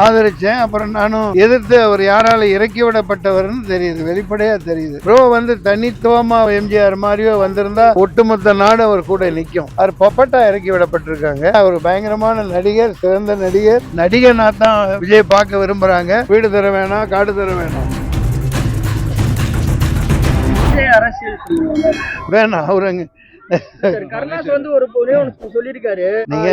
ஆதரிச்சேன். அப்புறம் நானும் எதிர்த்து அவர் யாரால இறக்கி விடப்பட்டவர்னு தெரியுது, வெளிப்படையா தெரியுது. ப்ரோ வந்து தனித்துவமா எம்ஜிஆர் மாதிரியோ வந்திருந்தா ஒட்டுமொத்த நாடு அவர் கூட நிற்கும். அவர் பப்பட்டா இறக்கி விடப்பட்டிருக்காங்க. அவர் பயங்கரமான நடிகர், சிறந்த நடிகர். நடிகனா தான் விஜய் பார்க்க விரும்புறாங்க. வீடு தர வேணாம், காடு தர வேணாம், வேணாம். அவரு கருணாஸ் வந்து ஒரு சொல்லிருக்காரு,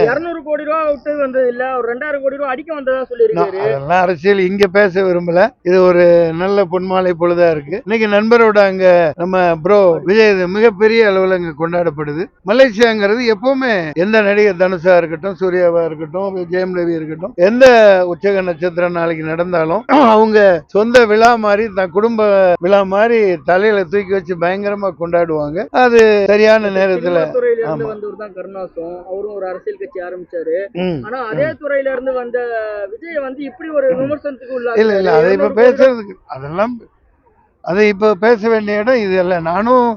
200 கோடி ரூபாய் விட்டு வந்து இல்ல, ஒரு 2000 கோடி ரூபாய் அடிக்க வந்ததா சொல்லிருக்காரு. அதெல்லாம் அரசியல் இங்க பேச விரும்பல. இது ஒரு நல்ல பொன்மாலை பொழுதா இருக்கு. இன்னைக்கு நண்பரோட அங்க நம்ம ப்ரோ விஜய் மிகப்பெரிய அளவுல இங்க கொண்டாடப்படுது. மலேசியாங்கிறது எப்பவுமே எந்த நடிகர் தனுஷா இருக்கட்டும், சூர்யாவா இருக்கட்டும், ஜெயம் ரவி இருக்கட்டும், எந்த உச்சக நட்சத்திரம் நாளைக்கு நடந்தாலும் அவங்க சொந்த விழா மாதிரி, தன் குடும்ப விழா மாதிரி தலையில தூக்கி வச்சு பயங்கரமா கொண்டாடுவாங்க. அது சரியான துறையில இருந்து வந்தவர் தான் கருணாசும். அவரும் ஒரு அரசியல் கட்சி ஆரம்பிச்சாரு. ஆனா அதே துறையில இருந்து வந்த விஜய் வந்து இப்படி ஒரு விமர்சனத்துக்கு உள்ளாக இல்ல அதை இப்ப பேசுறதுக்கு அதெல்லாம் அதை இப்ப பேச வேண்டிய இடம் இது இல்ல. நானும்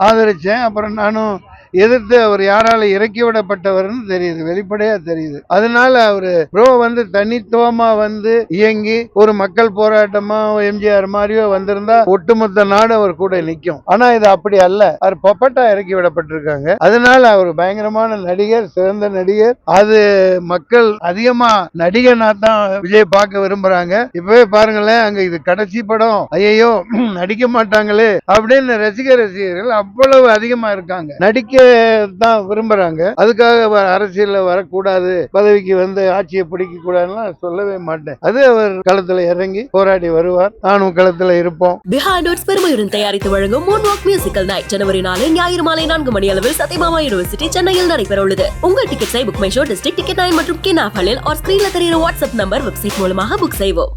ஆதரிச்சேன். அப்புறம் நானும் எதிர்த்து அவர் யாரால இறக்கி விடப்பட்டவர்னு தெரியுது, வெளிப்படையா தெரியுது. அதனால அவரு ப்ரோ வந்து தனித்துவமா வந்து இயங்கி ஒரு மக்கள் போராட்டமா எம்ஜிஆர் மாதிரியோ வந்திருந்தா ஒட்டுமொத்த நாடு அவர் கூட நிற்கும். ஆனா இது அப்படி அல்ல. அவர் பப்பட்டா இறக்கி விடப்பட்டிருக்காங்க. அதனால அவர் பயங்கரமான நடிகர், சிறந்த நடிகர். அது மக்கள் அதிகமா நடிகனா தான் விஜய் பார்க்க விரும்புறாங்க. இப்பவே பாருங்களேன், அங்க இது கடைசி படம், ஐயோ நடிக்க மாட்டாங்களே அப்படின்னு ரசிகர்கள் அவ்வளவு அதிகமா இருக்காங்க. நடிக்க தான் விரும்புறாங்க. அதுக்காக அரசியல்ல வரக்கூடாது, பதவிக்கு வந்து ஆட்சியை பிடிக்க கூடாதுன்னு சொல்லவே மாட்டேன். அது அவர் களத்துல இறங்கி போராடி வருவார். நானும் களத்துல இருப்போம். பிஹைண்ட் பெருமையுடன் தயாரித்து வழங்கும் மூன்வாக் மியூசிக்கல் நைட் ஜனவரி 4 ஞாயிறு மாலை 4 மணி அளவில் சத்யபாமா யூனிவர்சிட்டி சென்னையில் நடைபெற உள்ளது. உங்கள் டிக்கெட்ஸை book my show, district ticket 9 மற்றும் கின் ஆப் ஹாலில் ஸ்கிரீன்ல தெரியுற வாட்ஸ்அப் நம்பர், வெப்சைட் மூலமாக புக் செய்வோம்.